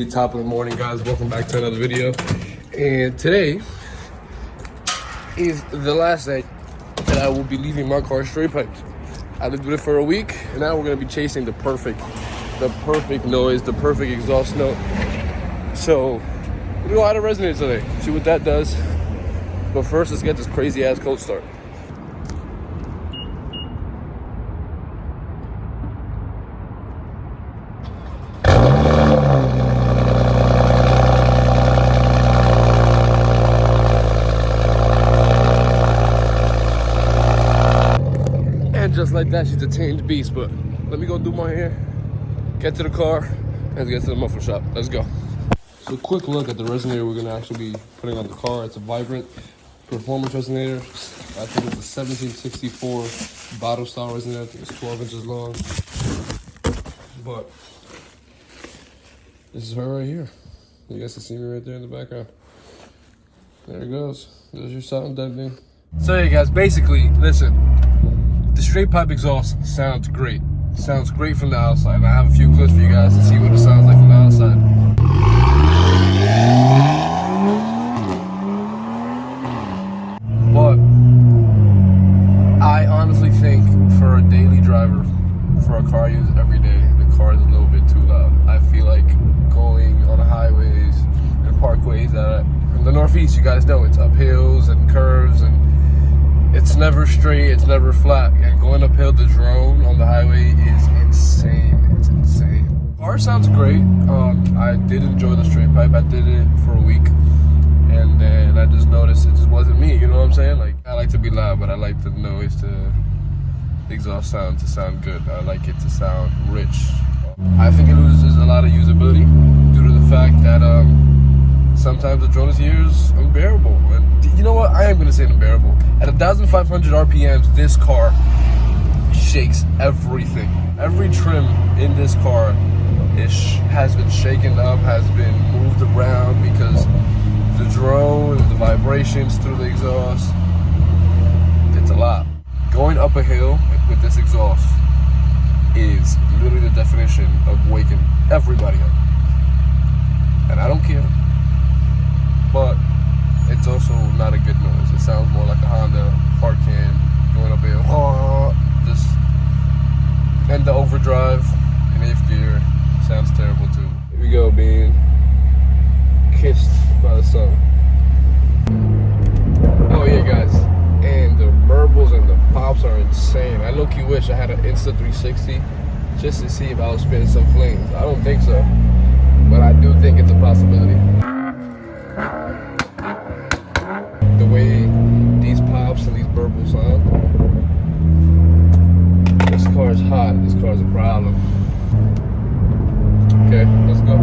top of the morning, guys. Welcome back to another video. And today is the last day that I will be leaving my car straight piped. I lived with it for a week, and now we're gonna be chasing the perfect noise, the perfect exhaust note. So we're gonna go out of Resonator today, see what that does. But first, let's get this crazy ass cold start. Just like that, she's a tamed beast. But let me go do my hair, get to the car, and get to the muffler shop. Let's go. So quick look at the resonator we're gonna actually be putting on the car. It's a Vibrant performance resonator. I think it's a 1764 bottle style resonator. I think it's 12 inches long. But this is her right here. You guys can see me right there in the background. There it goes. There's your sound deadening. So yeah, guys, basically, listen. The straight pipe exhaust sounds great. It sounds great from the outside. And I have a few clips for you guys to see what it sounds like from the outside. But I honestly think for a daily driver, for a car I use every day, the car is a little bit too loud. I feel like going on the highways and parkways in the Northeast, you guys know it's up hills and curves, and it's never straight, it's never flat. And going uphill the drone on the highway is insane. It's insane. Car sounds great. I did enjoy the straight pipe. I did it for a week, and then I just noticed it just wasn't me. You know what I'm saying? Like, I like to be loud, but I like the noise the exhaust sound to sound good. I like it to sound rich. I think it loses a lot of usability due to the fact that sometimes the drone here is unbearable. And you know what? I am gonna say unbearable. At 1,500 RPMs, this car shakes everything. Every trim in this car has been shaken up, has been moved around because the drone and the vibrations through the exhaust, it's a lot. Going up a hill with this exhaust is literally the definition of waking everybody up. And I don't care. But it's also not a good noise. It sounds more like a Honda fart can going up here. Just, and the overdrive in 8th gear sounds terrible too. Here we go, being kissed by the sun. Oh yeah, guys, and the burbles and the pops are insane. I low-key wish I had an Insta360 just to see if I was spitting some flames. I don't think so, but I do think it's a possibility. The way these pops and these burbles sound. This car is hot. This car is a problem. Okay, let's go.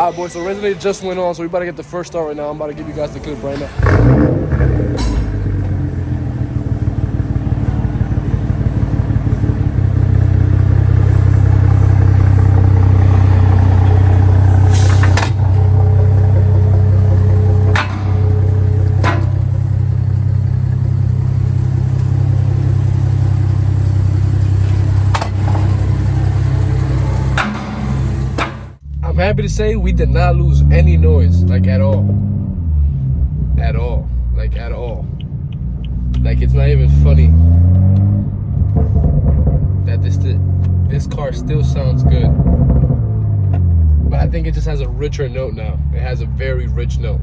Alright, boys, so Resonator just went on, so we about to get the first start right now. I'm about to give you guys the clip right now. I'm happy to say we did not lose any noise, like at all. At all. Like at all. Like it's not even funny that this car still sounds good. But I think it just has a richer note now. It has a very rich note.